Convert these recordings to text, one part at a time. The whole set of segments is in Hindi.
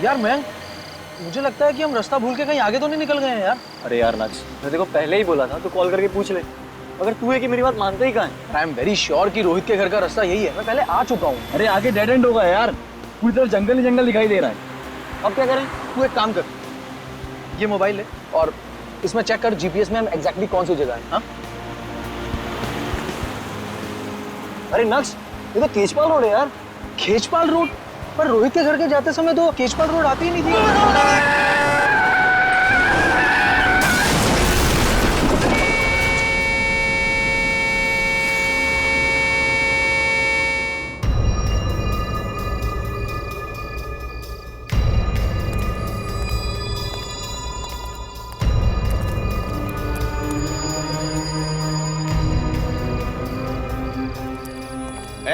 यार मैं मुझे लगता है कि हम रास्ता भूल के कहीं आगे तो नहीं निकल गए हैं यार। अरे यार नक्श, मैं देखो पहले ही बोला था तो कॉल करके पूछ ले। अगर तू है कि मेरी बात मानता ही कहाँ है? आई एम वेरी श्योर कि रोहित के घर का रास्ता यही है, मैं पहले आ चुका हूँ। अरे आगे डेड एंड होगा यार, पूरी तरफ जंगल ही जंगल दिखाई दे रहा है। अब क्या करें? तू एक काम कर, ये मोबाइल ले और इसमें चेक कर जीपीएस में हम एग्जैक्टली कौन सी जगह है। हाँ अरे नक्श, ये तो केजपाल रोड है यार। खेचपाल रोड? पर रोहित के घर के जाते समय तो केचपाल रोड आती ही नहीं थी।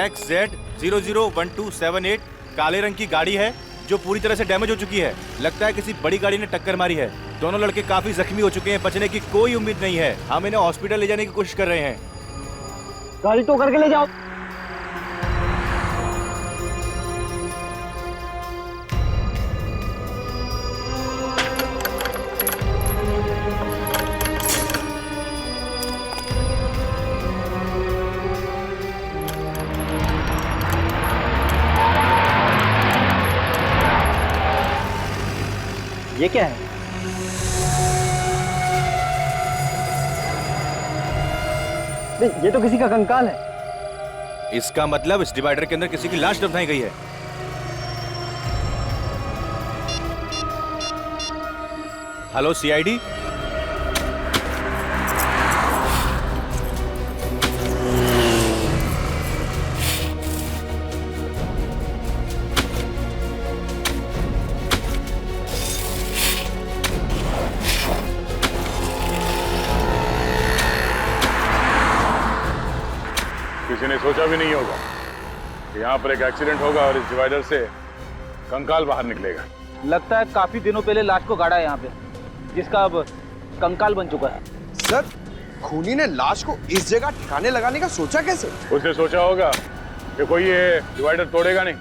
XZ001278 काले रंग की गाड़ी है जो पूरी तरह से डैमेज हो चुकी है। लगता है किसी बड़ी गाड़ी ने टक्कर मारी है। दोनों लड़के काफी जख्मी हो चुके हैं, बचने की कोई उम्मीद नहीं है। हम इन्हें हॉस्पिटल ले जाने की कोशिश कर रहे हैं। गाड़ी तो करके ले जाओ। ये क्या है? ये तो किसी का कंकाल है। इसका मतलब इस डिवाइडर के अंदर किसी की लाश दफनाई गई है। हेलो सीआईडी, किसी ने सोचा भी नहीं होगा कि यहाँ पर एक एक्सीडेंट होगा और इस डिवाइडर से कंकाल बाहर निकलेगा। लगता है काफी दिनों पहले लाश को गाड़ा है यहाँ पे, जिसका अब कंकाल बन चुका है। सर, खूनी ने लाश को इस जगह ठिकाने लगाने का सोचा कैसे? उसने सोचा होगा कि कोई ये डिवाइडर तोड़ेगा नहीं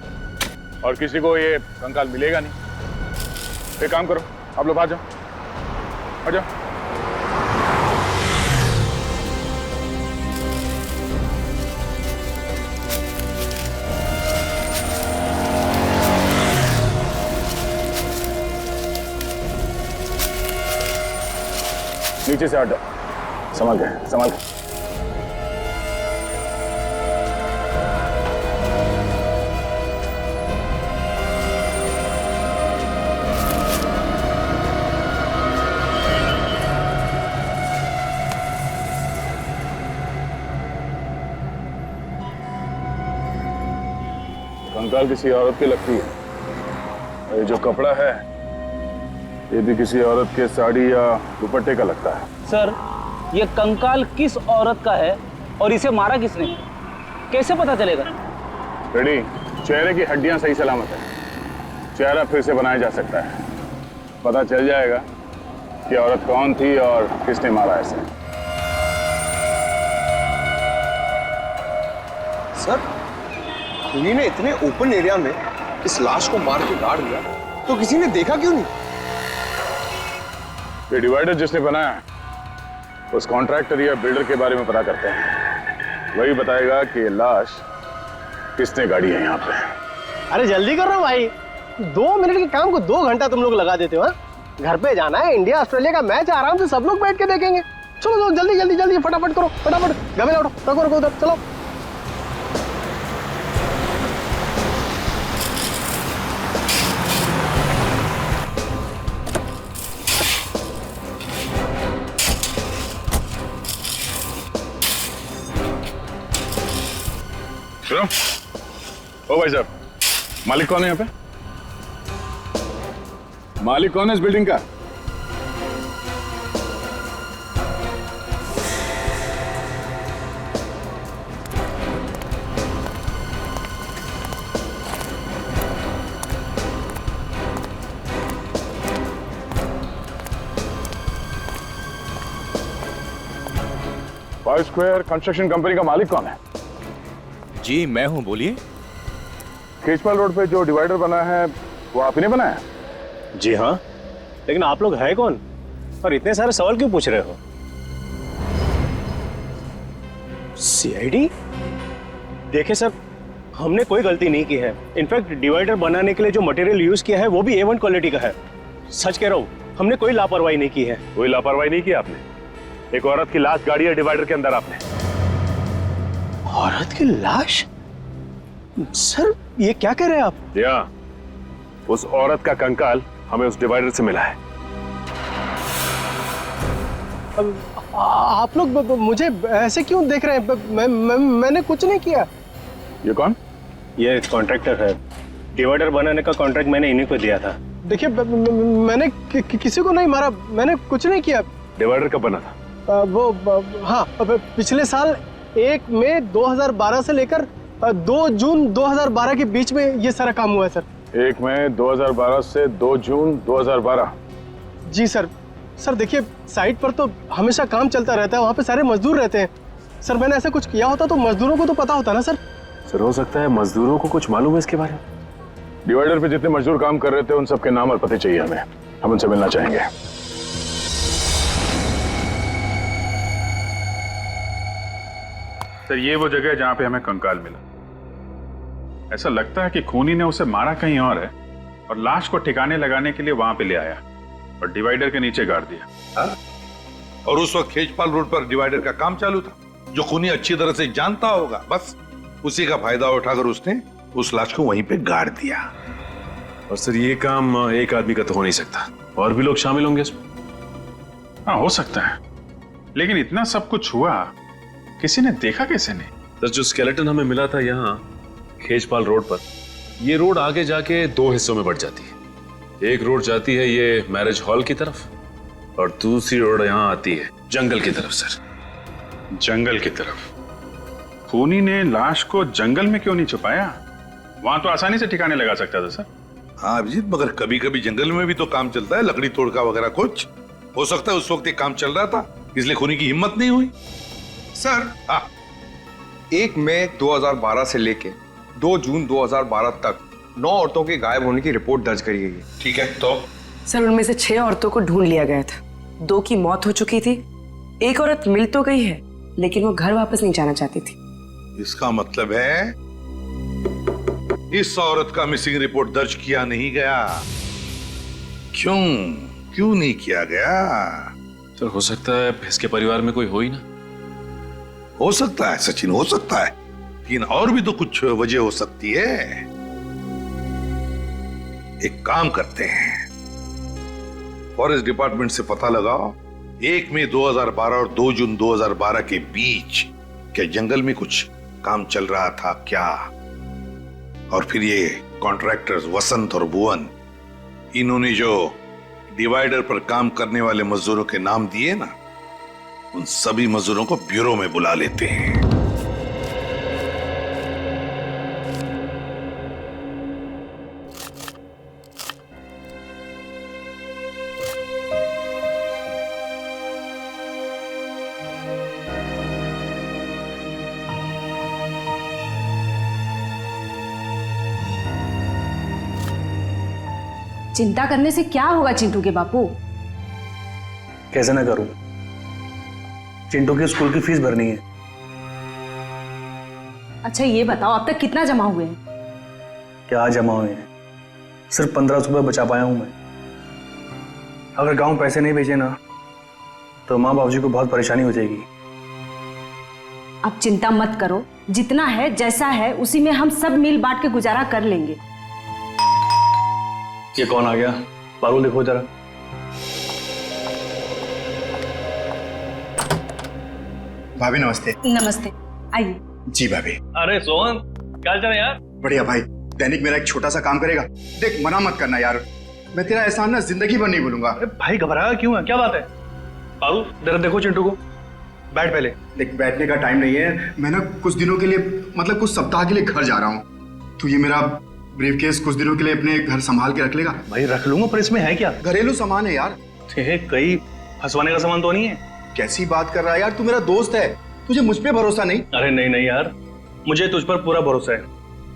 और किसी को ये कंकाल मिलेगा नहीं। एक काम करो, आप लोग आ जाओ, आ जाओ। नीचे से हटो, संभाल के, संभाल के। कंकाल किसी औरत की लगती है। और ये जो कपड़ा है ये भी किसी औरत के साड़ी या दुपट्टे का लगता है। सर, ये कंकाल किस औरत का है और इसे मारा किसने, कैसे पता चलेगा? रेडी, चेहरे की हड्डियां सही सलामत है, चेहरा फिर से बनाया जा सकता है। पता चल जाएगा कि औरत कौन थी और किसने मारा इसे। सर, खूनी ने इतने ओपन एरिया में इस लाश को मार के गाड़ दिया तो किसी ने देखा क्यों नहीं? ये डिवाइडर जिसने बनाया उस कॉन्ट्रैक्टर या बिल्डर के बारे में पता करते हैं। वही बताएगा कि लाश किसने गाड़ी है यहाँ पे। अरे जल्दी कर रहा हूँ भाई, 2 मिनट के काम को 2 घंटा तुम लोग लगा देते हो। घर पे जाना है, इंडिया ऑस्ट्रेलिया का मैच आराम से सब लोग बैठ के देखेंगे। चलो चलो जल्दी जल्दी जल्दी फटाफट करो, फटाफट गमे लौटो, रखो रखो उधर, चलो। सुनो, ओ भाई साहब, मालिक कौन है यहाँ पे? मालिक कौन है इस बिल्डिंग का? फाइव स्क्वायर कंस्ट्रक्शन कंपनी का मालिक कौन है? जी मैं हूं, बोलिए। केजपाल रोड पे जो डिवाइडर बना है वो आप ही ने बनाया? जी हाँ, लेकिन आप लोग है कौन और इतने सारे सवाल क्यों पूछ रहे हो? सीआईडी? देखिए सर, हमने कोई गलती नहीं की है। इनफैक्ट डिवाइडर बनाने के लिए जो मटेरियल यूज किया है वो भी A1 क्वालिटी का है। सच कह रहा हूँ, हमने कोई लापरवाही नहीं की है। कोई लापरवाही नहीं की आपने? एक औरत की लाश गाड़ी है डिवाइडर के अंदर आपने। औरत की लाश? सर ये क्या कह रहे हैं आप? या उस औरत का कंकाल हमें उस डिवाइडर से मिला है। आप लोग मुझे ऐसे क्यों देख रहे हैं? मैंने कुछ नहीं किया। ये कौन? ये कॉन्ट्रैक्टर है। डिवाइडर बनाने का कॉन्ट्रैक्ट मैंने इन्हीं को दिया था। देखिए मैंने किसी को नहीं मारा, मैंने कुछ नहीं किया। डिवाइडर कब बना था? हाँ, पिछले साल 1 मई 2012 से लेकर 2 जून 2012 के बीच में ये सारा काम हुआ है सर। 1 मई 2012 से 2 जून 2012। जी सर। सर देखिए, साइट पर तो हमेशा काम चलता रहता है, वहाँ पे सारे मजदूर रहते हैं। सर मैंने ऐसा कुछ किया होता तो मजदूरों को तो पता होता ना सर। सर हो सकता है मजदूरों को कुछ मालूम है इसके बारे में। डिवाइडर पे जितने मजदूर काम कर रहे थे उन सबके नाम और पते चाहिए हमें, हम उनसे मिलना चाहेंगे। सर ये वो जगह है जहां पे हमें कंकाल मिला। ऐसा लगता है कि खूनी ने उसे मारा कहीं और है और लाश को ठिकाने लगाने के लिए वहां पे ले आया और डिवाइडर के नीचे गाड़ दिया। हाँ? और उस वक्त खेजपाल रोड पर डिवाइडर का काम चालू था, जो खूनी अच्छी तरह से जानता होगा। बस उसी का फायदा उठाकर उसने उस लाश को वहीं पे गाड़ दिया। और सर ये काम एक आदमी का तो हो नहीं सकता, और भी लोग शामिल होंगे इसमें। हाँ हो सकता है, लेकिन इतना सब कुछ हुआ, किसी ने देखा कैसे नहीं? सर जो स्केलेटन हमें मिला था यहाँ खेजपाल रोड पर, ये रोड आगे जाके 2 हिस्सों में बढ़ जाती है। एक रोड जाती है ये मैरिज हॉल की तरफ और दूसरी रोड यहाँ आती है जंगल की तरफ। सर जंगल की तरफ? खूनी ने लाश को जंगल में क्यों नहीं छुपाया? वहां तो आसानी से ठिकाने लगा सकता था सर। हाँ अभिजीत, मगर कभी कभी जंगल में भी तो काम चलता है, लकड़ी तोड़का वगैरह कुछ। हो सकता है उस वक्त ये काम चल रहा था, इसलिए खूनी की हिम्मत नहीं हुई। सर हाँ 1 मई 2012 से लेके 2 जून 2012 तक 9 औरतों के गायब होने की रिपोर्ट दर्ज करी गई है। ठीक है, तो सर उनमें से 6 औरतों को ढूंढ लिया गया था। 2 की मौत हो चुकी थी, एक औरत मिल तो गई है लेकिन वो घर वापस नहीं जाना चाहती थी। इसका मतलब है इस औरत का मिसिंग रिपोर्ट दर्ज किया नहीं गया। क्यों नहीं किया गया? सर हो सकता है इसके परिवार में कोई हो ही ना। हो सकता है सचिन, हो सकता है, लेकिन और भी तो कुछ वजह हो सकती है। एक काम करते हैं, फॉरेस्ट डिपार्टमेंट से पता लगाओ 1 मई 2012 और 2 जून 2012 के बीच क्या जंगल में कुछ काम चल रहा था क्या? और फिर ये कॉन्ट्रैक्टर्स वसंत और भुवन, इन्होंने जो डिवाइडर पर काम करने वाले मजदूरों के नाम दिए ना, उन सभी मजदूरों को ब्यूरो में बुला लेते हैं। चिंता करने से क्या होगा चिंटू के बापू? कैसे ना करूं? चिंटू की स्कूल की फीस भरनी है। अच्छा ये बताओ अब तक कितना जमा हुए हैं? क्या जमा हुए हैं? सिर्फ 1500 रुपये बचा पाया हूं मैं। अगर गांव पैसे नहीं भेजे ना तो माँ बाबूजी को बहुत परेशानी हो जाएगी। अब चिंता मत करो, जितना है जैसा है उसी में हम सब मिल बांट के गुजारा कर लेंगे। ये कौन आ गया? पारुल देखो जरा। भाभी नमस्ते। नमस्ते, आइए। जी भाभी। अरे सोहन, क्या चल रहा है यार? बढ़िया भाई, दैनिक मेरा एक छोटा सा काम करेगा। देख मना मत करना यार, मैं तेरा एहसान ना जिंदगी भर नहीं भूलूंगा। भाई घबराया क्यों है? क्या बात है? पारुल जरा देखो चिंटू को। बैठ पहले। देख बैठने का टाइम नहीं है, मैं ना कुछ दिनों के लिए, मतलब कुछ सप्ताह के लिए घर जा रहा हूँ। तो ये मेरा ब्रीफकेस कुछ दिनों के लिए अपने घर संभाल के रख लेगा। भाई रख लूंगा, पर इसमें है क्या? घरेलू सामान है यार। कहीं फंसवाने का सामान तो नहीं है? कैसी बात कर रहा है यार, तू मेरा दोस्त है, तुझे मुझ पे भरोसा नहीं? अरे नहीं यार, मुझे तुझ पर पूरा भरोसा है,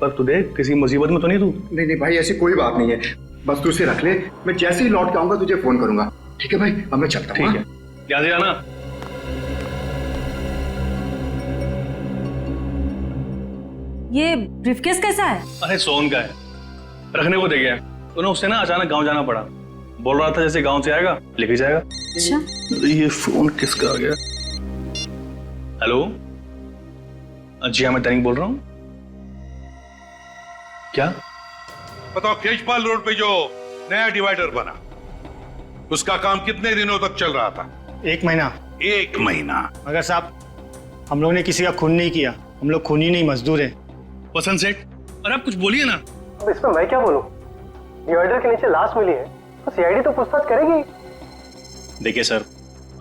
पर तुझे किसी मुसीबत में तो नहीं तू? नहीं भाई ऐसी कोई बात नहीं है। बस तू इसे रख ले, मैं जैसे ही लौट के आऊंगा तुझे फोन करूंगा। ठीक है भाई, अब मैं चलता हूँ। ठीक है, याद आना। ये ब्रीफकेस कैसा है? अरे सोन का है, रखने को दे गया। उन्हें उससे ना अचानक गांव जाना पड़ा। बोल रहा था जैसे गांव से आएगा लेके जाएगा। अच्छा, ये फोन किसका आ गया? हेलो, जी हाँ, मैं दैनिक बोल रहा हूँ। क्या? बताओ, केजपाल रोड पे जो नया डिवाइडर बना, उसका काम कितने दिनों तक चल रहा था? 1 महीना। 1 महीना? मगर साहब, हम लोगों ने किसी का खून नहीं किया, हम लोग खूनी नहीं मजदूर हैं। वसंत सेठ, अरे आप कुछ बोलिए ना। अब इसमें मैं क्या बोलूं? डिवाइडर के नीचे लाश मिली है, तो सीआईडी तो पूछताछ करेगी। देखिए सर,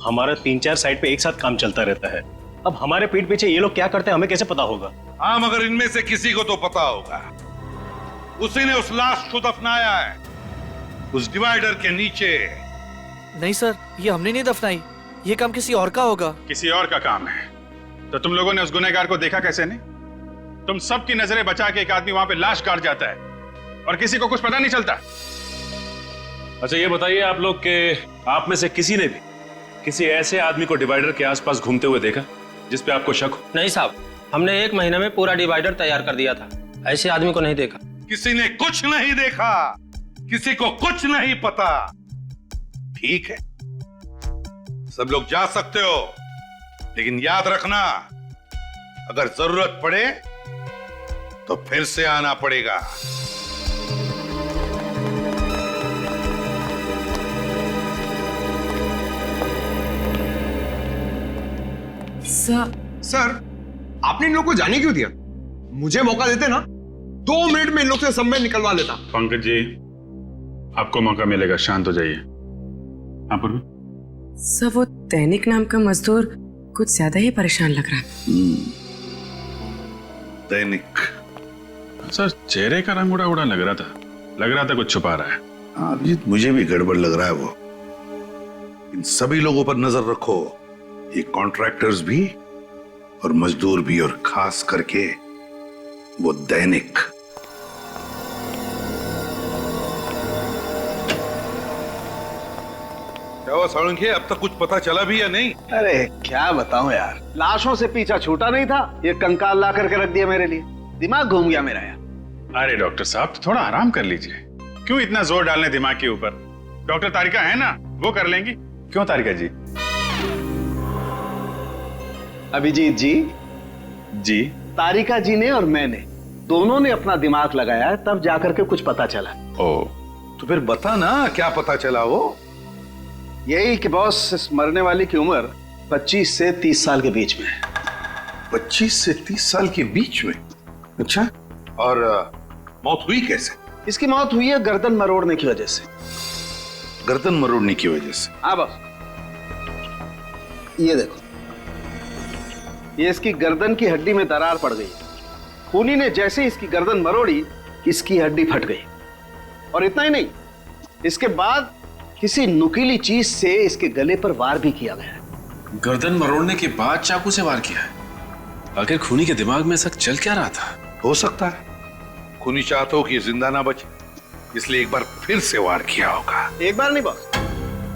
हमारा 3-4 साइट पे एक साथ काम चलता रहता है। अब हमारे पीठ पीछे ये लोग क्या करते हैं हमें कैसे पता होगा? हाँ, मगर इनमें से किसी को तो पता होगा। उसी ने उस लाश को दफनाया है उस डिवाइडर के नीचे। नहीं सर, ये हमने नहीं दफनाई, ये काम किसी और का होगा। किसी और का काम है तो तुम लोगों ने उस गुनहगार को देखा कैसे नहीं? तुम सबकी नजरें बचा के एक आदमी वहां पे लाश काट जाता है और किसी को कुछ पता नहीं चलता। अच्छा ये बताइए आप लोग के आप में से किसी ने भी किसी ऐसे आदमी को डिवाइडर के आसपास घूमते हुए देखा जिस पे आपको शक हो? नहीं साहब, हमने 1 महीने में पूरा डिवाइडर तैयार कर दिया था, ऐसे आदमी को नहीं देखा। किसी ने कुछ नहीं देखा, किसी को कुछ नहीं पता। ठीक है, सब लोग जा सकते हो, लेकिन याद रखना, अगर जरूरत पड़े तो फिर से आना पड़ेगा। सर, आपने इन लोगों को जाने क्यों दिया? मुझे मौका देते ना, 2 मिनट में इन लोग से सब मैं निकलवा लेता। पंकज जी, आपको मौका मिलेगा, शांत हो जाइए। हाँ पूर्वी? सर, वो दैनिक नाम का मजदूर कुछ ज्यादा ही परेशान लग रहा है। दैनिक? सर, चेहरे का रंग उड़ा उड़ा लग रहा था कुछ छुपा रहा है। हाँ अभिजीत, मुझे भी गड़बड़ लग रहा है वो। इन सभी लोगों पर नजर रखो, ये कॉन्ट्रैक्टर्स भी और मजदूर भी, और खास करके वो दैनिक। क्या हुआ साळुंखे, अब तक कुछ पता चला भी या नहीं? अरे क्या बताऊं यार, लाशों से पीछा छूटा नहीं था, ये कंकाल ला करके रख दिया मेरे लिए। दिमाग घूम गया मेरा यार। अरे डॉक्टर साहब, थोड़ा आराम कर लीजिए। क्यों इतना जोर डालने दिमाग के ऊपर? डॉक्टर तारिका है ना, वो कर लेंगी। क्यों तारिका जी? अभिजीत जी, तारिका जी ने और मैंने दोनों ने अपना दिमाग लगाया, तब जाकर के कुछ पता चला। ओ, तो फिर बता ना, क्या पता चला? वो यही कि बॉस, इस मरने वाली की उम्र 25 से 30 साल के बीच में है। 25 से 30 साल के बीच में? अच्छा, और मौत हुई कैसे? इसकी मौत हुई है गर्दन मरोड़ने की वजह से। गर्दन मरोड़ने की वजह से? हाँ बॉस, ये देखो, ये इसकी गर्दन की हड्डी में दरार पड़ गई। खूनी ने जैसे इसकी गर्दन मरोड़ी, इसकी हड्डी फट गई। और इतना ही नहीं, इसके बाद किसी नुकीली चीज से इसके गले पर वार भी किया गया। गर्दन मरोड़ने के बाद चाकू से वार किया है? आखिर खूनी के दिमाग में ऐसा चल क्या रहा था? हो सकता है खूनी चाहता हो कि जिंदा ना बचे, इसलिए एक बार फिर से वार किया होगा। एक बार नहीं बॉस,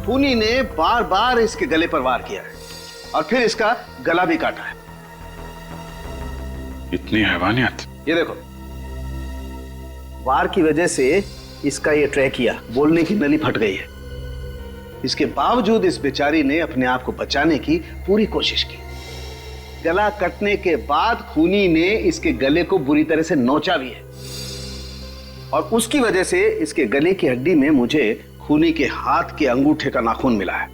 खूनी ने बार बार इसके गले पर वार किया है और फिर इसका गला भी काटा है। इतनी हैवानियत? ये देखो, वार की वजह से इसका ये ट्रैकिया, बोलने की नली फट गई है। इसके बावजूद इस बेचारी ने अपने आप को बचाने की पूरी कोशिश की। गला कटने के बाद खूनी ने इसके गले को बुरी तरह से नोचा भी है, और उसकी वजह से इसके गले की हड्डी में मुझे खूनी के हाथ के अंगूठे का नाखून मिला है।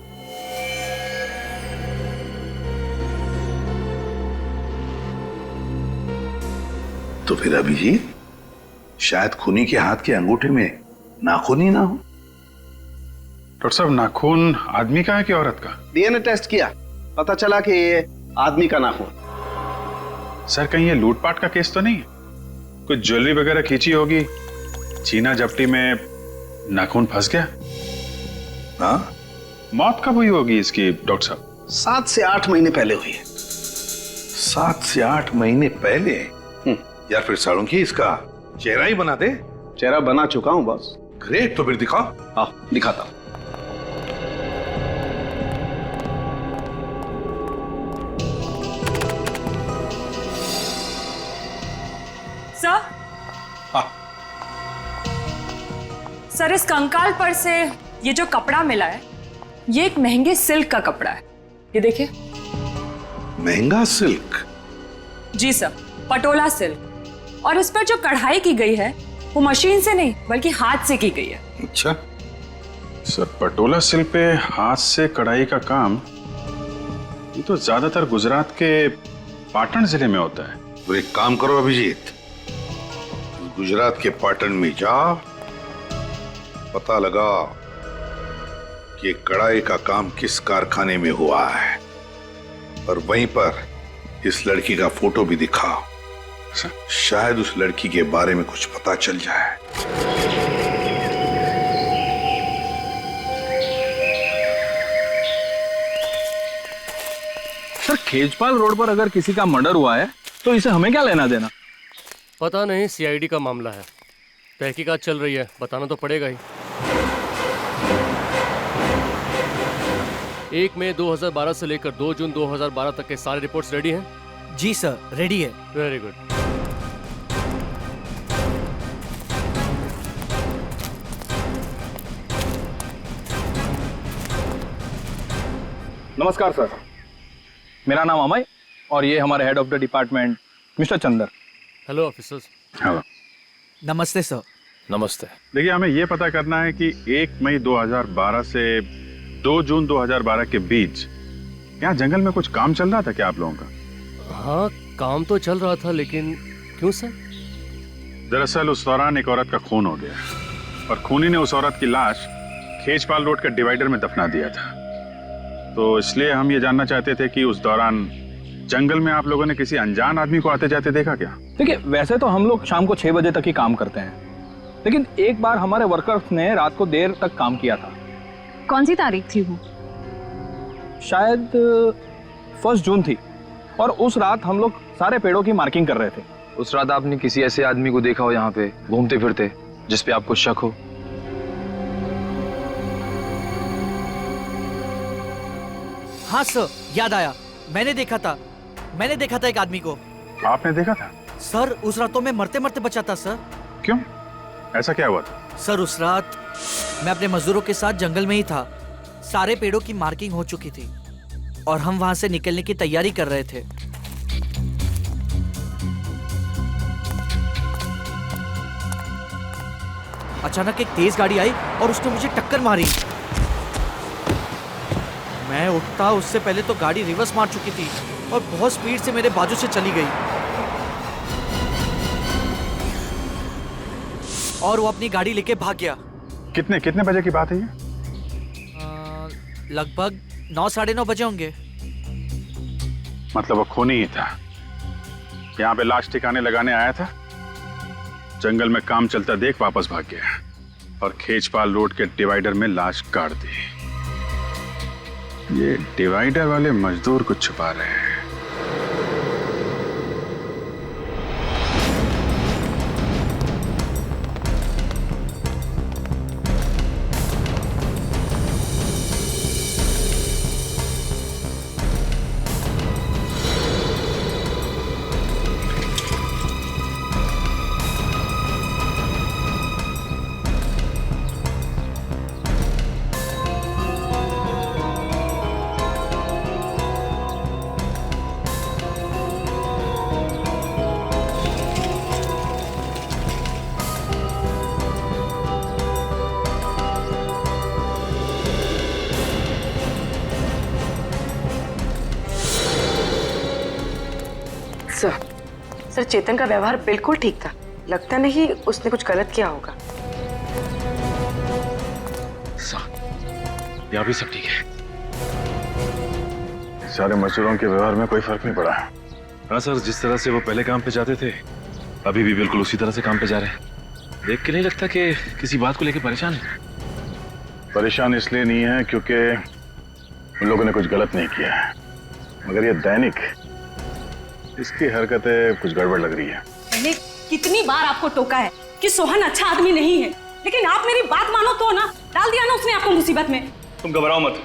तो फिर अभिजीत, शायद खूनी के हाथ के अंगूठे में नाखून ही ना हो। डॉक्टर साहब, नाखून आदमी का है कि औरत का? डीएनए टेस्ट किया, पता चला कि ये आदमी का नाखून। सर, कहीं ये लूटपाट का केस तो नहीं है? कुछ ज्वेलरी वगैरह खींची होगी, चीना जप्टी में नाखून फंस गया। हाँ? मौत कब हुई होगी इसकी डॉक्टर साहब? 7 से 8 महीने पहले हुई है। 7 से 8 महीने पहले? यार फिर साळुंखे, इसका चेहरा ही बना दे। चेहरा बना चुका हूं बॉस। ग्रेट, तो फिर दिखा। हाँ दिखाता हूं। सर, सर इस कंकाल पर से ये जो कपड़ा मिला है ये एक महंगे सिल्क का कपड़ा है। ये देखिए। महंगा सिल्क? जी सर, पटोला सिल्क। और इस पर जो कढ़ाई की गई है वो मशीन से नहीं बल्कि हाथ से की गई है। अच्छा सर, पटोला सिल्क पे हाथ से कढ़ाई का काम ये तो ज्यादातर गुजरात के पाटन जिले में होता है। तो एक काम करो अभिजीत, गुजरात के पाटन में जा, पता लगा कि कढ़ाई का काम किस कारखाने में हुआ है और वहीं पर इस लड़की का फोटो भी दिखाओ। शायद उस लड़की के बारे में कुछ पता चल जाए। सर, खेजपाल रोड पर अगर किसी का मर्डर हुआ है तो इसे हमें क्या लेना देना? पता नहीं, सीआईडी का मामला है, तहकीकात चल रही है, बताना तो पड़ेगा ही। 1 मई 2012 से लेकर 2 जून 2012 तक के सारे रिपोर्ट्स रेडी हैं? जी सर, रेडी है। Very good. नमस्कार सर, मेरा नाम अमय और ये हमारे head of the department mister Chandar. Hello officers. Hello. नमस्ते सर। नमस्ते। देखिए, हमें यह पता करना है कि 1 मई 2012 से 2 जून 2012 के बीच यहाँ जंगल में कुछ काम चल रहा था क्या आप लोगों का? हाँ, काम तो चल रहा था, लेकिन क्यों सर? दरअसल उस दौरान एक औरत का खून हो गया और खूनी ने उस औरत की लाश खेजपाल रोड के डिवाइडर में दफना दिया था। तो इसलिए हम ये जानना चाहते थे कि उस दौरान जंगल में आप लोगों ने किसी अनजान आदमी को आते जाते देखा क्या? देखिए, वैसे तो हम लोग शाम को 6 बजे तक ही काम करते हैं, लेकिन एक बार हमारे वर्कर्स ने रात को देर तक काम किया था। कौन सी तारीख थी वो? शायद 1 जून थी और उस रात हम लोग सारे पेड़ों की मार्किंग कर रहे थे। उस रात आपने किसी ऐसे आदमी को देखा हो यहाँ पे घूमते फिरते जिस पे आपको शक हो? हाँ सर, याद आया, मैंने देखा था एक आदमी को। आपने देखा था? सर, उस रात तो मैं मरते मरते बचा था सर। क्यों, ऐसा क्या हुआ था? सर, उस रात मैं अपने मजदूरों के साथ जंगल में ही था। सारे पेड़ों की मार्किंग हो चुकी थी और हम वहां से निकलने की तैयारी कर रहे थे। अचानक एक तेज गाड़ी आई और उसने मुझे टक्कर मारी। मैं उठता उससे पहले तो गाड़ी रिवर्स मार चुकी थी और बहुत स्पीड से मेरे बाजू से चली गई और वो अपनी गाड़ी लेके भाग गया। कितने बजे की बात है ये? लगभग 9 साढ़े 9 बजे होंगे। मतलब वो खूनी ही था, यहाँ पे लाश ठिकाने लगाने आया था, जंगल में काम चलता देख वापस भाग गया और खेजपाल रोड के डिवाइडर में लाश गाड़ दी। ये डिवाइडर वाले मजदूर को छुपा रहे हैं। सर, चेतन का व्यवहार बिल्कुल ठीक था। लगता नहीं उसने कुछ गलत किया होगा। यहाँ भी सब ठीक है। सारे मजदूरों के व्यवहार में कोई फर्क नहीं पड़ा। हाँ सर, जिस तरह से वो पहले काम पे जाते थे अभी भी बिल्कुल उसी तरह से काम पे जा रहे हैं। देख के नहीं लगता कि किसी बात को लेकर परेशान है। परेशान इसलिए नहीं है क्योंकि उन लोगों ने कुछ गलत नहीं किया है, मगर ये दैनिक इसकी हरकतें कुछ गड़बड़ लग रही है। मैंने कितनी बार आपको टोका है कि सोहन अच्छा आदमी नहीं है, लेकिन आप मेरी बात मानो तो ना, डाल दिया ना उसने आपको मुसीबत में। तुम घबराओ मत,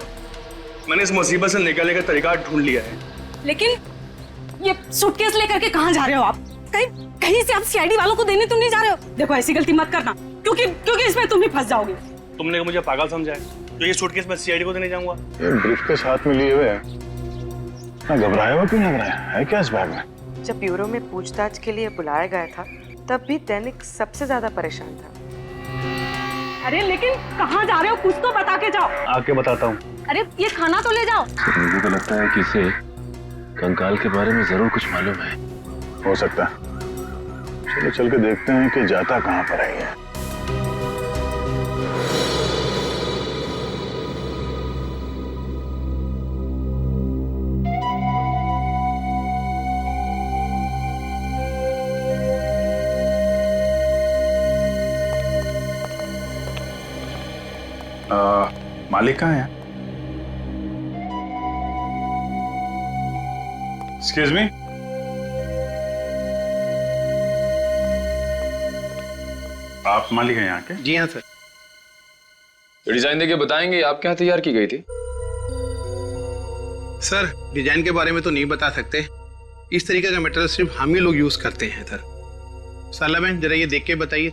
मैंने इस मुसीबत से निकलने का तरीका ढूंढ लिया है। लेकिन ये सूटकेस लेकर के कहाँ जा रहे हो आप? कहीं से आप सीआईडी वालों को देने तो नहीं जा रहे हो? देखो ऐसी गलती मत करना, क्योंकि इसमें तुम भी फंस जाओगे। तुमने मुझे पागल समझा है? तो ये सूटकेस मैं सीआईडी को देने जाऊंगा? ये ब्रीफ के साथ में लिए हुए हैं, ना घबराया हुआ क्यों लग रहा है क्या इस बैग में? जब ब्यूरो में पूछताछ के लिए बुलाया गया था तब भी दैनिक सबसे ज्यादा परेशान था। अरे लेकिन कहाँ जा रहे हो? कुछ तो बता के जाओ। आके बताता हूँ। अरे ये खाना तो ले जाओ। मुझे तो लगता है कि इसे कंकाल के बारे में जरूर कुछ मालूम है। हो सकता है, चलो चल के देखते हैं कि जाता कहाँ पर है ये। मालिक कहाँ है? Excuse me. आप मालिक हैं यहाँ के? जी हाँ सर। डिजाइन देके बताएंगे आपके यहाँ तैयार की गई थी? सर डिजाइन के बारे में तो नहीं बता सकते, इस तरीके का मटेरियल सिर्फ हम ही लोग यूज करते हैं सर। साला बहन जरा ये देख के बताइए।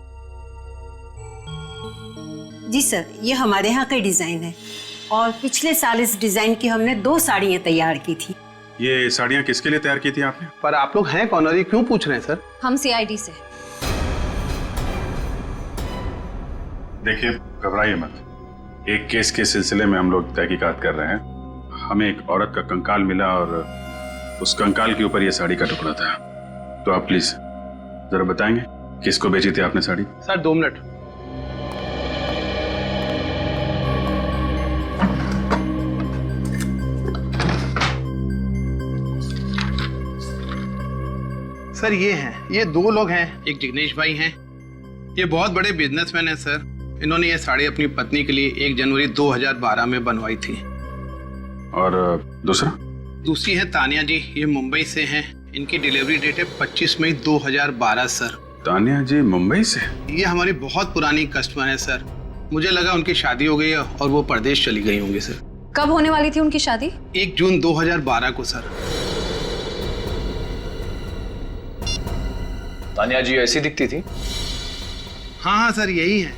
जी सर, ये हमारे यहाँ का डिजाइन है और पिछले साल इस डिजाइन की हमने 2 साड़ियाँ तैयार की थी। ये साड़ियाँ किसके लिए तैयार की थी आपने? पर आप लोग हैं कौन और ये क्यों पूछ रहे हैं सर? हम सीआईडी से। देखिए घबराइए मत, एक केस के सिलसिले में हम लोग तहकीकात कर रहे हैं। हमें एक औरत का कंकाल मिला और उस कंकाल के ऊपर ये साड़ी का टुकड़ा था। तो आप प्लीज जरा बताएंगे किसको बेची थी आपने साड़ी? Sir 2 minute. सर ये 2 लोग हैं, एक जिग्नेश भाई हैं, ये बहुत बड़े बिजनेसमैन हैं सर। इन्होंने ये साड़ी अपनी पत्नी के लिए 1 जनवरी 2012 में बनवाई थी। और दूसरी है तानिया जी, ये मुंबई से हैं, इनकी डिलीवरी डेट है 25 मई 2012 सर। तानिया जी मुंबई से? ये हमारी बहुत पुरानी कस्टमर है सर, मुझे लगा उनकी शादी हो गई है और वो परदेश चली गई होंगी सर। कब होने वाली थी उनकी शादी? 1 जून 2012 को सर। तानिया जी ऐसी दिखती थी? हाँ सर यही है।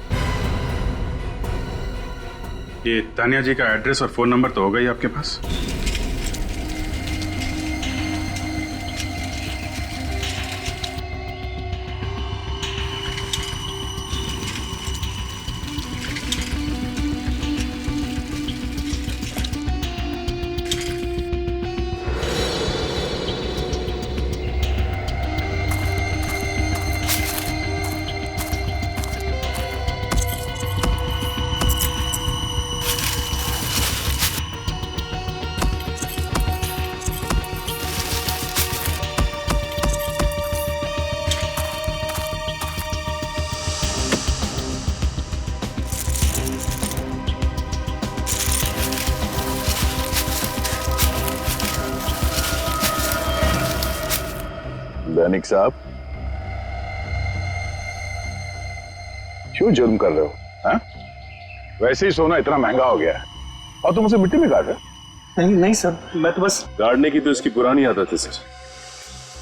ये तानिया जी का एड्रेस और फोन नंबर तो होगा ही आपके पास? दैनिक साहब क्यों जुर्म कर रहे हो? हा? वैसे ही सोना इतना महंगा हो गया है और तुम उसे मिट्टी में गाड़ रहे हो। नहीं सर, मैं तो बस गाड़ने की तो इसकी पुरानी आदत है सर।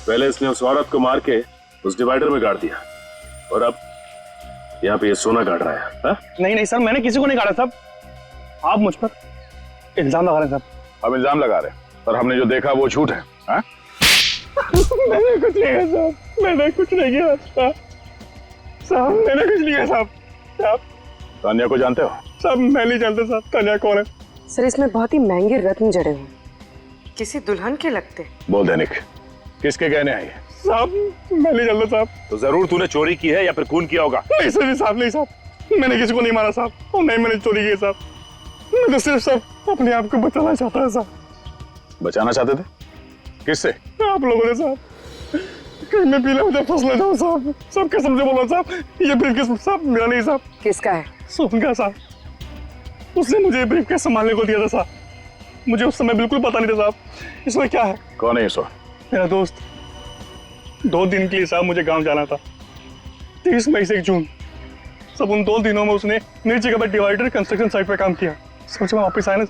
पहले इसने उस औरत को मार के उस डिवाइडर में गाड़ दिया और अब यहाँ पे ये सोना गाड़ रहा है। हा? नहीं सर, मैंने किसी को नहीं गाड़ा साहब, आप मुझ पर इल्जाम लगा रहे हैं साहब। हम इल्जाम लगा रहे हैं पर हमने जो देखा वो झूठ है। हा? मैंने कुछ नहीं किया साहब, मैंने कुछ नहीं किया साहब, मैंने कुछ नहीं किया साहब। तानिया को जानते हो? साहब मैं नहीं जानता साहब तानिया कौन है। सर इसमें बहुत ही महंगे रत्न जड़े हुए, किसी दुल्हन के लगते। बोल दैनिक, किसके गहने हैं ये? साहब मैं नहीं जानता साहब। तो जरूर तूने चोरी की है या फिर खून किया होगा। नहीं सर, नहीं साहब, मैंने किसी को नहीं मारा साहब, और नहीं मैंने चोरी की साहब। मैं तो सिर्फ साहब अपने आप को बचाना चाहता है साहब। बचाना चाहते थे? किससे? आप लोगों ने साहब। कहीं मैं पीला मुझे फंस ना जाऊं साहब। सब कसम से बोला साहब, ये ब्रीफकेस साहब मेरा नहीं साहब। किसका है? सोहन का साहब। उसने मुझे ब्रीफकेस संभालने को दिया था साहब। मुझे उस समय बिल्कुल पता नहीं था साहब इसमें क्या है। कौन है ये सोहन? मेरा दोस्त। 2 दिन के लिए साहब मुझे गांव जाना था। 30 मई से 1 जून सब उन 2 दिनों में उसने मेरी जगह पर डिवाइडर कंस्ट्रक्शन साइट पे काम किया। समझ में वापस आया ना,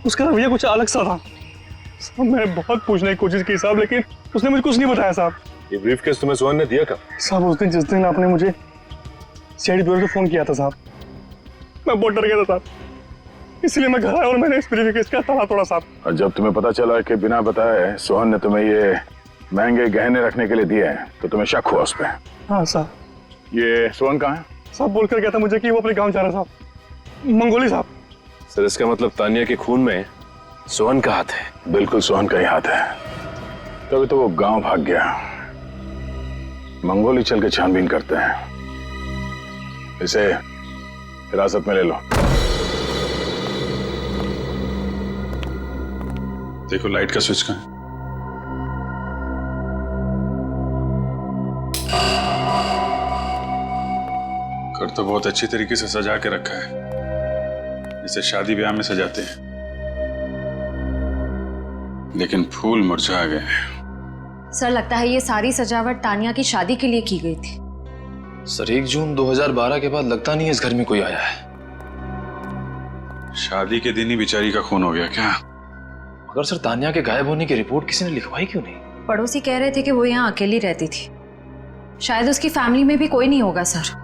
उसका रवैया कुछ अलग सा था साहब। मैंने बहुत पूछने की कोशिश की साहब, लेकिन उसने मुझे कुछ नहीं बताया साहब। ये ब्रीफकेस तुम्हें सोहन ने दिया कब? साहब उस दिन जिस दिन आपने मुझे सीआईडी ब्यूरो से फोन किया था साहब, मैं बहुत डर गया था साहब, इसलिए मैं घर आया और मैंने इस ब्रीफकेस का ताला तोड़ा साहब। और जब तुम्हें पता चला कि बिना बताए सोहन ने तुम्हें ये महंगे गहने रखने के लिए दिए हैं तो तुम्हें शक हुआ उस पर? हाँ साहब। ये सोहन कहाँ है? साहब बोलकर गया था मुझे कि वो अपने गांव जा रहा साहब, मंगोली साहब। सर इसका मतलब तानिया के खून में सोहन का हाथ है? बिल्कुल सोहन का ही हाथ है, तभी तो वो गांव भाग गया। मंगोली चल के छानबीन करते हैं, इसे हिरासत में ले लो। देखो लाइट का स्विच कहाँ है? घर तो बहुत अच्छी तरीके से सजा के रखा है, जैसे शादी ब्याह में सजाते हैं, लेकिन फूल मुरझा गए। सर लगता है ये सारी सजावट तानिया की शादी के लिए की गई थी। सर 1 जून 2012 के बाद लगता नहीं है इस घर में कोई आया है। शादी के दिन ही बेचारी का खून हो गया क्या? मगर सर तानिया के गायब होने की रिपोर्ट किसी ने लिखवाई क्यों नहीं? पड़ोसी कह रहे थे कि वो यहाँ अकेली रहती थी, शायद उसकी फैमिली में भी कोई नहीं होगा सर।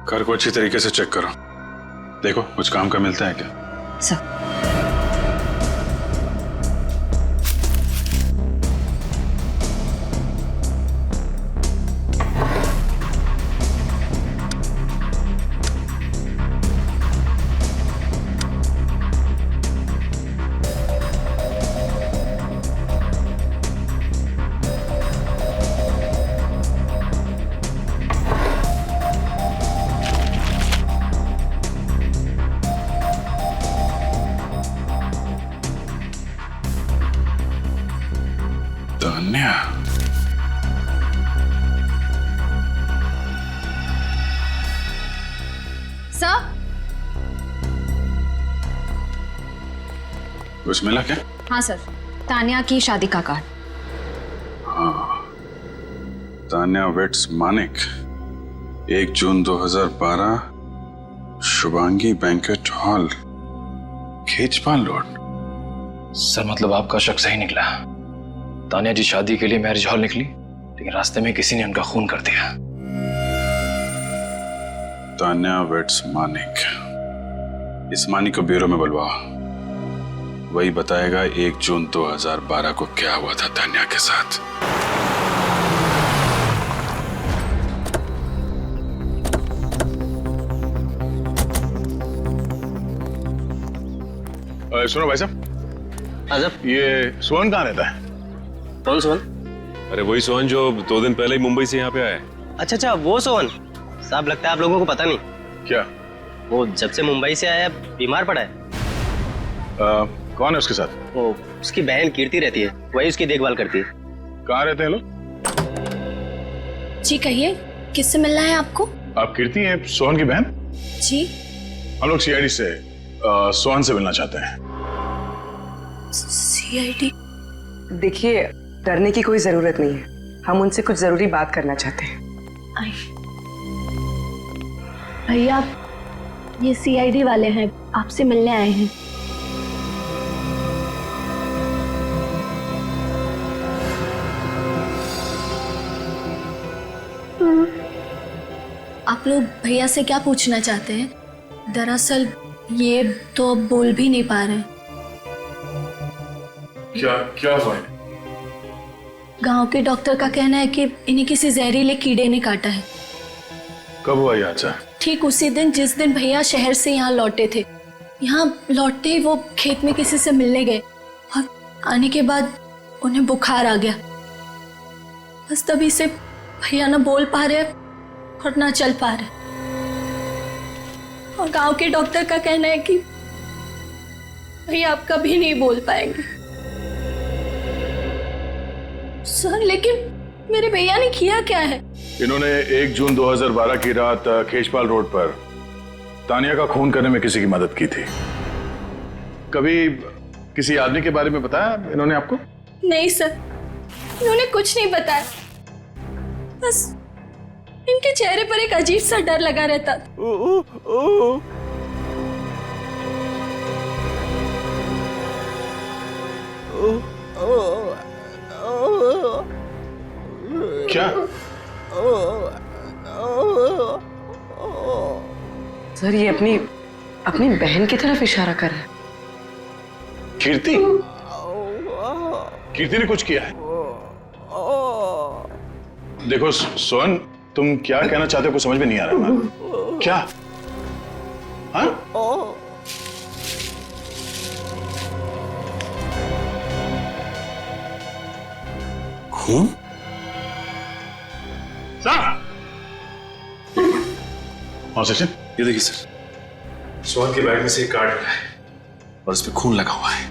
घर को अच्छी तरीके से चेक करो, देखो कुछ काम का मिलता है क्या? सर तान्या, सर कुछ मिला क्या? हाँ सर, तानिया की शादी का कार्ड। हाँ, तान्या वेट्स मानिक, 1 जून 2012, Shubhangi banquet hall, Khechpal road. Sir मतलब आपका शक सही निकला। तानिया जी शादी के लिए मैरिज हॉल निकली, लेकिन रास्ते में किसी ने उनका खून कर दिया। तान्या वेट्स मानिक, इस मानिक को ब्यूरो में बुलवाओ, वही बताएगा 1 जून 2012 को क्या हुआ था तान्या के साथ। सुनो भाई साहब, ये सोहन कहाँ रहता है? कौन सोहन? अरे वही सोहन जो 2 दिन पहले ही मुंबई से यहाँ पे आया है। अच्छा अच्छा, वो सोहन साहब। लगता है आप लोगों को पता नहीं। क्या? वो जब से मुंबई से आया बीमार पड़ा है। कौन है उसके साथ? वो उसकी बहन कीर्ति रहती है, वही उसकी देखभाल करती है। कहाँ रहते हैं लोग? जी कहिए, किससे मिलना है आपको? आप कीर्ति हैं सोहन की बहन? जी हम लोग सीआईडी से सोहन से मिलना चाहते हैं। सीआईडी? देखिए डरने की कोई जरूरत नहीं है, हम उनसे कुछ जरूरी बात करना चाहते हैं। भैया ये सीआईडी वाले हैं, आपसे मिलने आए हैं। आप लोग भैया से क्या पूछना चाहते हैं? दरअसल ये तो अब बोल भी नहीं पा रहे। क्या हुआ? गांव के डॉक्टर का कहना है कि इन्हें किसी जहरीले कीड़े ने काटा है। कब हुआ ये हादसा? ठीक उसी दिन जिस दिन भैया शहर से यहाँ लौटे थे। यहाँ लौटते ही वो खेत में किसी से मिलने गए और आने के बाद उन्हें बुखार आ गया। बस तभी से भैया ना बोल पा रहे और ना चल पा रहे। और गांव के डॉक्टर का कहना है कि भैया आप कभी नहीं बोल पाएंगे। सर लेकिन मेरे भैया ने किया क्या है? इन्होंने 1 जून 2012 की रात खेचपाल रोड पर तानिया का खून करने में किसी की मदद की थी। कभी किसी आदमी के बारे में बताया इन्होंने आपको? नहीं सर, इन्होंने कुछ नहीं बताया। बस इनके चेहरे पर एक अजीब सा डर लगा रहता था। क्या? सर ये अपनी अपनी बहन की तरफ इशारा कर रहा है। कीर्ति? कीर्ति ने कुछ किया है? देखो सोहन, तुम क्या कहना चाहते हो कुछ समझ में नहीं आ रहा है। क्या? हाँ? खून? हाँ सचिन, ये देखिए सर, सोहन के बैग में से एक कार्ड मिला है और उस पर खून लगा हुआ है।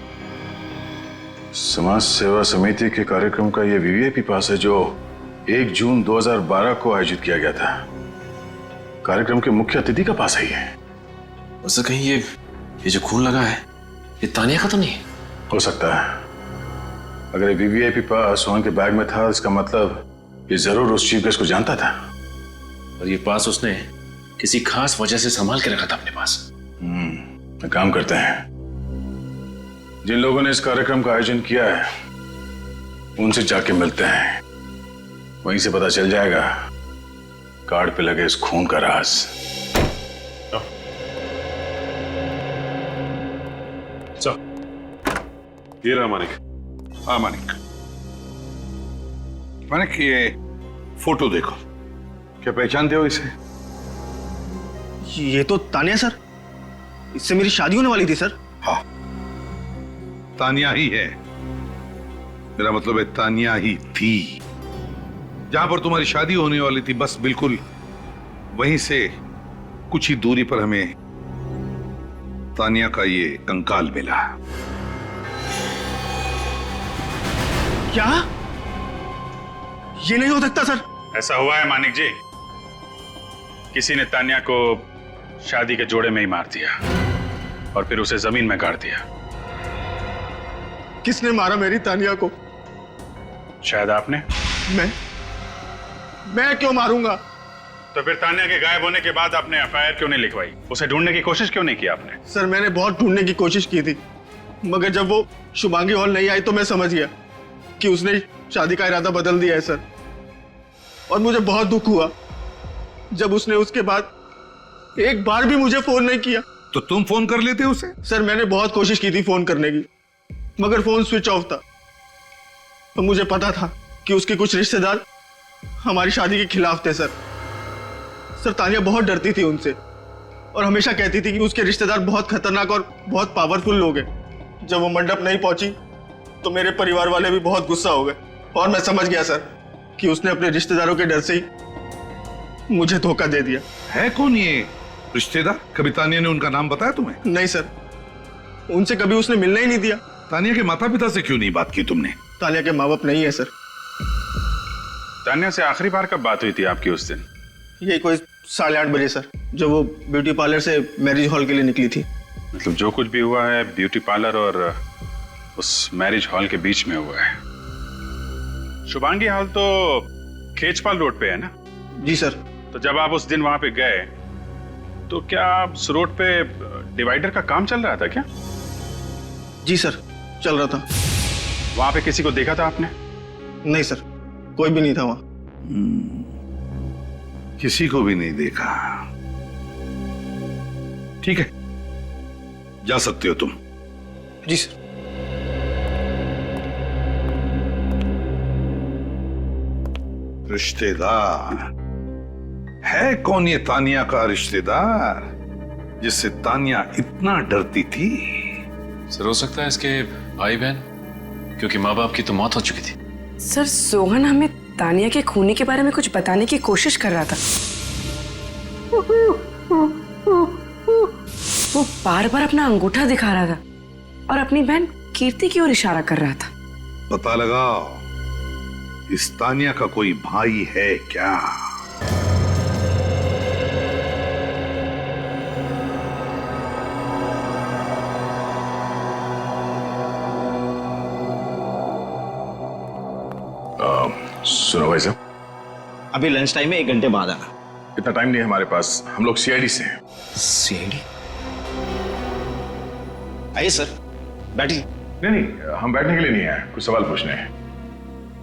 समाज सेवा समिति के कार्यक्रम का ये वीवीआईपी पास है जो 1 जून 2012 को आयोजित किया गया था। कार्यक्रम के मुख्य अतिथि का पास है ये। और सर कहीं ये जो खून लगा है ये तानिया का तो नहीं? हो सकता है। अगर ये वीवीआईपी पास सोहन के बैग में था इसका मतलब ये जरूर उस चीफ गेस्ट को जानता था। और ये पास उसने किसी खास वजह से संभाल के रखा था अपने पास। एक काम करते हैं, जिन लोगों ने इस कार्यक्रम का आयोजन किया है उनसे जाके मिलते हैं, वहीं से पता चल जाएगा कार्ड पे लगे इस खून का राज। ये रहा मानिक। हाँ मानिक। मानिक ये फोटो देखो, क्या पहचानते हो इसे? ये तो तानिया सर, इससे मेरी शादी होने वाली थी सर। हाँ, तानिया ही है। मेरा मतलब है तानिया ही थी। जहां पर तुम्हारी शादी होने वाली थी बस बिल्कुल वहीं से कुछ ही दूरी पर हमें तानिया का ये कंकाल मिला। क्या? ये नहीं हो सकता सर। ऐसा हुआ है मानिक जी, किसी ने तानिया को शादी के जोड़े में ही मार दिया और फिर उसे जमीन में गाड़ दिया। किसने मारा मेरी तानिया को? शायद आपने। मैं क्यों मारूंगा? तो फिर तानिया के गायब होने के बाद आपने एफआईआर क्यों नहीं लिखवाई? उसे ढूंढने की कोशिश क्यों नहीं की आपने? सर मैंने बहुत ढूंढने की कोशिश की थी, मगर जब वो शुभांगी हॉल नहीं आई तो मैं समझ गया कि उसने शादी का इरादा बदल दिया है सर। और मुझे बहुत दुख हुआ जब उसने उसके बाद एक बार भी मुझे फोन नहीं किया। तो तुम फोन कर लेते उसे? सर मैंने बहुत कोशिश की थी फोन करने की, मगर फोन स्विच ऑफ था। तो मुझे पता था कि उसके कुछ रिश्तेदार हमारी शादी के खिलाफ थे सर। तानिया बहुत डरती थी उनसे और हमेशा कहती थी कि उसके रिश्तेदार बहुत खतरनाक और बहुत पावरफुल लोग हैं। जब वो मंडप नहीं पहुंची तो मेरे परिवार वाले भी बहुत गुस्सा हो गए और मैं समझ गया सर कि उसने अपने रिश्तेदारों के डर से ही मुझे धोखा दे दिया। है कौन ये रिश्तेदार? कभी तानिया ने उनका नाम बताया तुम्हें? नहीं सर, उनसे कभी उसने मिलने ही नहीं दिया। तानिया के माता पिता से क्यों नहीं बात की तुमने? तानिया के माँ बाप नहीं है सर। तानिया से आखिरी बार कब बात हुई थी आपकी उस दिन? ये कोई 8:30 बजे सर, जब वो ब्यूटी पार्लर से मैरिज हॉल के लिए निकली थी। मतलब जो कुछ भी हुआ है ब्यूटी पार्लर और उस मैरिज हॉल के बीच में हुआ है। शुभांगी हॉल तो खेचपाल रोड पे है ना? जी सर। तो जब आप उस दिन वहां पे गए तो क्या उस रोड पे डिवाइडर का काम चल रहा था क्या? जी सर, चल रहा था। वहां पे किसी को देखा था आपने? नहीं सर, कोई भी नहीं था वहां। किसी को भी नहीं देखा। ठीक है, जा सकते हो तुम। जी सर। रिश्तेदार है कौन ये तानिया का रिश्तेदार जिससे तानिया इतना डरती थी? सर हो सकता है इसके भाई बहन, क्योंकि माँ बाप की तो मौत हो चुकी थी। सर सोहन हमें तानिया के खूनी के बारे में कुछ बताने की कोशिश कर रहा था। वो बार बार अपना अंगूठा दिखा रहा था और अपनी बहन कीर्ति की ओर इशारा कर रहा था। पता लगाओ इस तानिया का कोई भाई है क्या? सुनो भाई साहब, अभी लंच टाइम में 1 घंटे बाद आना। इतना टाइम नहीं है हमारे पास, हम लोग सीआईडी से हैं। सीआईडी? आइए सर, बैठिए। नहीं, हम बैठने के लिए नहीं आए, कुछ सवाल पूछने हैं।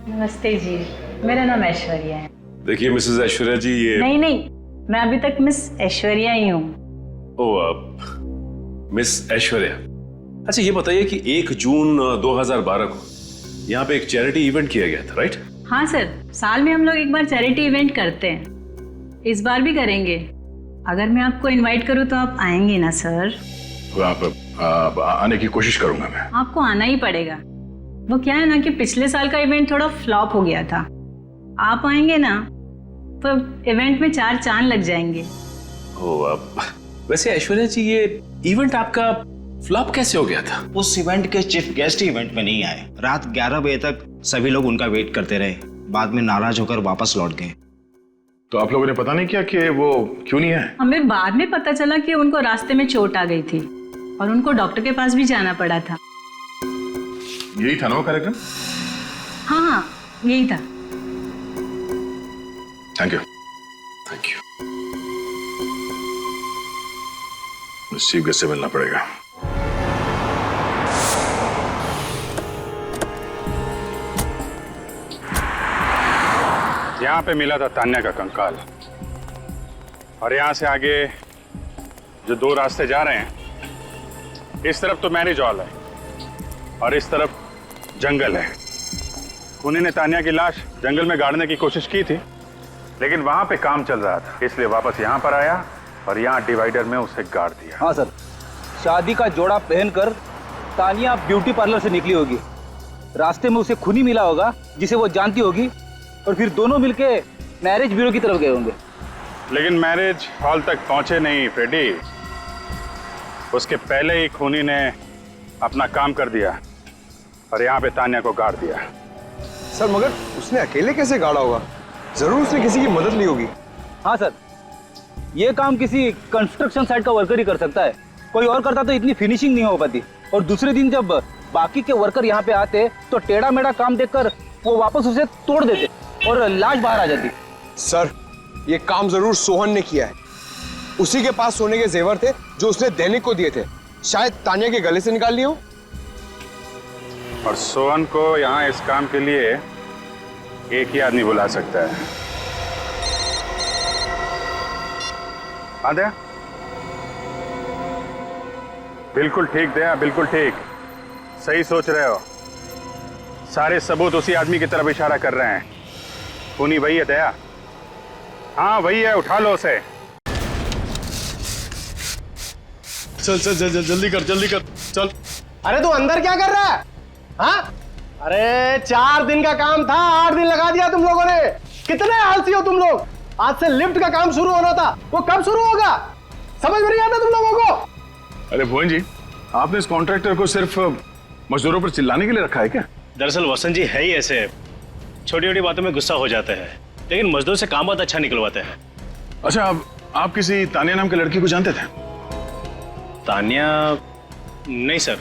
नमस्ते जी, मेरा नाम ऐश्वर्या है। देखिए मिसेस ऐश्वर्या जी, ये नहीं, मैं अभी तक मिस ऐश्वर्या ही हूँ। ओ आप मिस ऐश्वर्या। अच्छा ये बताइए कि 1 जून 2012 को यहाँ पे एक चैरिटी इवेंट किया गया था, राइट? हाँ सर, साल में हम लोग एक बार चैरिटी इवेंट करते हैं, इस बार भी करेंगे। अगर मैं आपको इनवाइट करूँ तो आप आएंगे ना सर? तो आप आने की कोशिश करूंगा मैं। आपको आना ही पड़ेगा। वो क्या है ना कि पिछले साल का इवेंट थोड़ा फ्लॉप हो गया था, आप आएंगे ना तो इवेंट में 4 चांद लग जाएंगे। ओ आप वैसे ऐश्वर्या जी, ये इवेंट आपका फ्लॉप कैसे हो गया था? उस इवेंट के चीफ गेस्ट इवेंट में नहीं आए। रात 11 बजे तक सभी लोग उनका वेट करते रहे, बाद में नाराज होकर वापस लौट गए। तो आप लोगों ने पता नहीं किया कि वो क्यों नहीं आए? हमें बाद में पता चला कि उनको रास्ते में चोट आ गई थी और उनको डॉक्टर के पास भी जाना पड़ा था। यही था ना वो कार्यक्रम? हाँ, यही था। Thank you. Thank you. Chief guest से मिलना पड़ेगा। यहाँ पे मिला था तान्या का कंकाल, और यहाँ से आगे जो 2 रास्ते जा रहे हैं, इस तरफ तो मैरिज हॉल है और इस तरफ जंगल है। खूनी ने तान्या की लाश जंगल में गाड़ने की कोशिश की थी, लेकिन वहां पे काम चल रहा था, इसलिए वापस यहाँ पर आया और यहाँ डिवाइडर में उसे गाड़ दिया। हाँ सर, शादी का जोड़ा पहनकर तानिया ब्यूटी पार्लर से निकली होगी। रास्ते में उसे खूनी मिला होगा जिसे वो जानती होगी, और फिर दोनों मिलके मैरिज ब्यूरो की तरफ गए होंगे। लेकिन मैरिज हॉल तक पहुंचे नहीं फ्रेडी, उसके पहले ही खूनी ने अपना काम कर दिया और यहाँ पे तान्या को गाड़ दिया। सर मगर उसने अकेले कैसे गाड़ा होगा? जरूर उसने किसी की मदद ली होगी। हाँ सर, ये काम किसी कंस्ट्रक्शन साइट का वर्कर ही कर सकता है, कोई और करता तो इतनी फिनिशिंग नहीं हो पाती। और दूसरे दिन जब बाकी के वर्कर यहाँ पे आते तो टेढ़ा मेढ़ा काम देखकर वो वापस उसे तोड़ देते और लाश बाहर आ जाती। सर ये काम जरूर सोहन ने किया है। उसी के पास सोने के जेवर थे जो उसने दैनिक को दिए थे, शायद तान्या के गले से निकाल लिए हो। और सोहन को यहाँ इस काम के लिए एक ही आदमी बुला सकता है। हाँ दया, बिल्कुल ठीक दया, बिल्कुल ठीक, सही सोच रहे हो। सारे सबूत उसी आदमी की तरफ इशारा कर रहे हैं। खूनी वही है दया, हाँ वही है, उठा लो उसे। चल चल चल जल्दी कर, जल्दी कर, चल। अरे तू अंदर क्या कर रहा है? हाँ? अरे 4 दिन का काम था, 8 दिन लगा दिया तुम लोगों ने। कितने आलसी हो तुम लोग। आज से लिफ्ट का काम शुरू होना था, वो कब शुरू होगा? समझ में नहीं आता तुम लोगों को? अरे भुवन जी, आपने इस कॉन्ट्रैक्टर को सिर्फ मजदूरों पर चिल्लाने के लिए रखा है क्या? दरअसल वसंत जी है ही ऐसे, छोटी छोटी बातों में गुस्सा हो जाते हैं, लेकिन मजदूर से काम बहुत अच्छा निकलवाते हैं। अच्छा, आप किसी तान्या नाम के लड़की को जानते थे? तान्या? नहीं सर।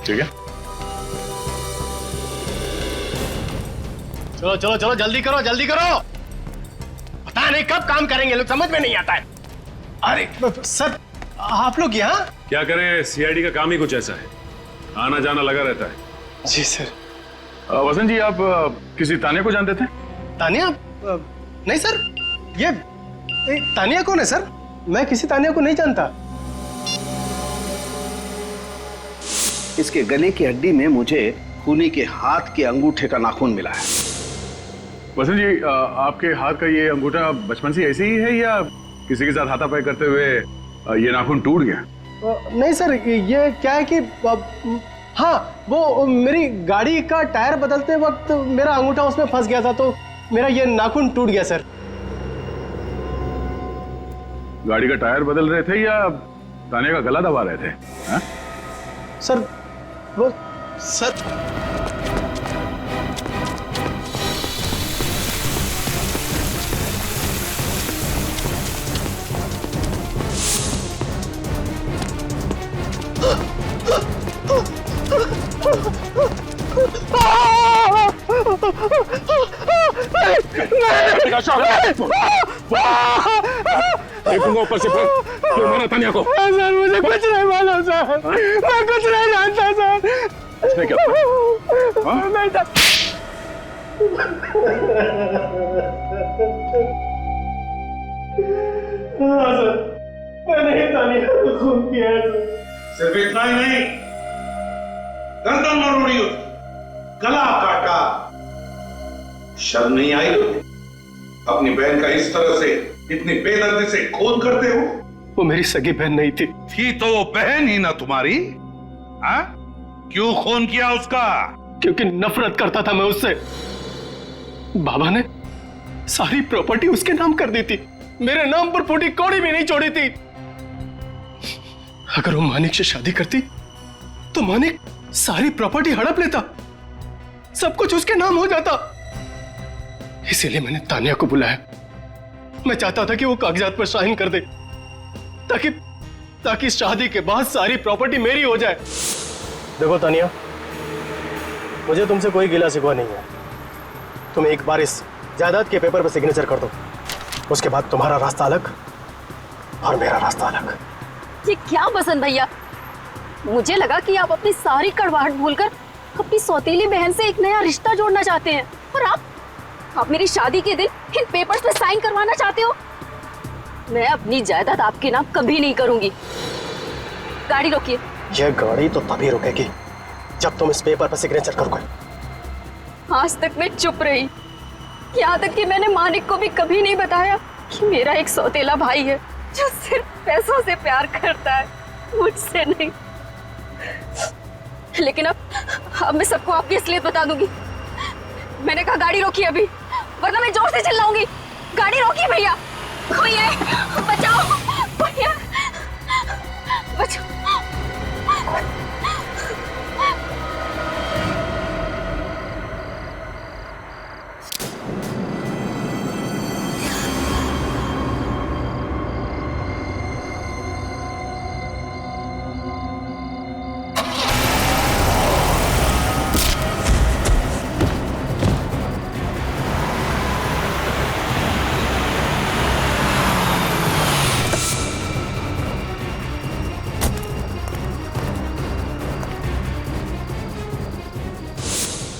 ठीक है, चलो चलो चलो, जल्दी करो, जल्दी करो। पता नहीं कब काम करेंगे लोग, समझ में नहीं आता है। अरे सर, आप लोग यहाँ? क्या करें, सीआईडी का काम ही कुछ ऐसा है, आना जाना लगा रहता है। जी सर। वसंत जी, आप किसी तान्या को जानते थे? तान्या? नहीं सर, ये तान्या कौन है सर? मैं किसी तान्या को नहीं जानता। इसके गले की हड्डी में मुझे खूनी के हाथ के अंगूठे का नाखून मिला है। वसंत जी, आपके हाथ का ये अंगूठा बचपन से ऐसे ही है या किसी के साथ हाथापाई करते हुए ये नाखून टूट गया? नहीं सर, ये क्या है कि हाँ, वो मेरी गाड़ी का टायर बदलते वक्त मेरा अंगूठा उसमें फंस गया था, तो मेरा ये नाखून टूट गया सर। गाड़ी का टायर बदल रहे थे या तान्या का गला दबा रहे थे? हा? सर वो सर देखूंगा ऊपर से क्यों मारा तानिया को? सर मुझे कुछ नहीं मालूम सर, मैं कुछ नहीं जानता सर। इसने क्या मैंने ही तानिया को खून किया है। सिर्फ इतना ही नहीं, गर्दन मरोड़ी उसकी, गला काटा। शर्म नहीं आई अपनी बहन का इस तरह से इतनी बेदर्दी से खून करते हो? वो मेरी सगी बहन नहीं थी तो वो बहन ही ना तुम्हारी? हाँ? क्यों खून किया उसका? क्योंकि नफरत करता था मैं उससे। बाबा ने सारी प्रॉपर्टी उसके नाम कर दी थी, मेरे नाम पर फूटी कौड़ी भी नहीं छोड़ी थी। अगर वो मानिक से शादी करती तो मानिक सारी प्रॉपर्टी हड़प लेता, सब कुछ उसके नाम हो जाता। इसीलिए मैंने तानिया को बुलाया। मैं चाहता था कि वो कागजात पर साइन कर दे ताकि शादी के बाद सारी प्रॉपर्टी मेरी हो जाए। देखो तानिया, मुझे तुमसे कोई गिला शिकवा नहीं है। तुम एक बार इस जायदाद के पेपर पर सिग्नेचर कर दो, उसके बाद तुम्हारा रास्ता अलग और मेरा रास्ता अलग। ये क्या बसंत भैया, मुझे लगा कि आप अपनी सारी कड़वाहट भूलकर अपनी सौतेली बहन से एक नया रिश्ता जोड़ना चाहते हैं, और आप मेरी शादी के दिन इन पेपर्स पे साइन करवाना चाहते हो। मैं अपनी जायदाद आपके नाम कभी नहीं करूंगी। गाड़ी रोकिए। यह गाड़ी तो तभी रुकेगी जब तुम इस पेपर पर सिग्नेचर करोगे। आज तक मैं चुप रही, यहाँ तक कि मैंने मानिक को भी कभी नहीं बताया कि मेरा एक सौतेला भाई है जो सिर्फ पैसों से प्यार करता है, मुझसे नहीं। लेकिन अब मैं सबको आपकी असलियत बता दूंगी। मैंने कहा गाड़ी रोकिए अभी, वरना मैं जोर से चिल्लाऊंगी। गाड़ी रोकिए भैया, कोई है, बचाओ भैया, बचाओ।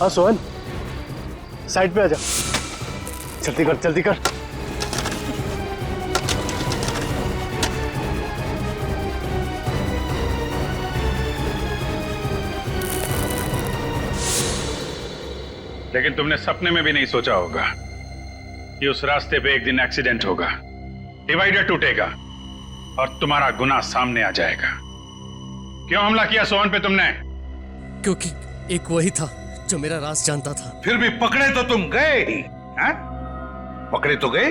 हाँ सोहन, साइड पे आ जा। जल्दी कर जल्दी कर। लेकिन तुमने सपने में भी नहीं सोचा होगा कि उस रास्ते पे एक दिन एक्सीडेंट होगा, डिवाइडर टूटेगा और तुम्हारा गुनाह सामने आ जाएगा। क्यों हमला किया सोहन पे तुमने? क्योंकि एक वही था जो मेरा राज जानता था। फिर भी पकड़े तो तुम गए ही, हैं? पकड़े तो गए।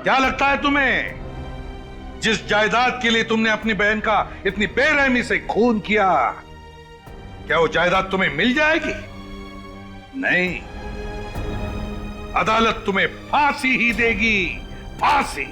क्या लगता है तुम्हें, जिस जायदाद के लिए तुमने अपनी बहन का इतनी बेरहमी से खून किया, क्या वो जायदाद तुम्हें मिल जाएगी? नहीं, अदालत तुम्हें फांसी ही देगी, फांसी।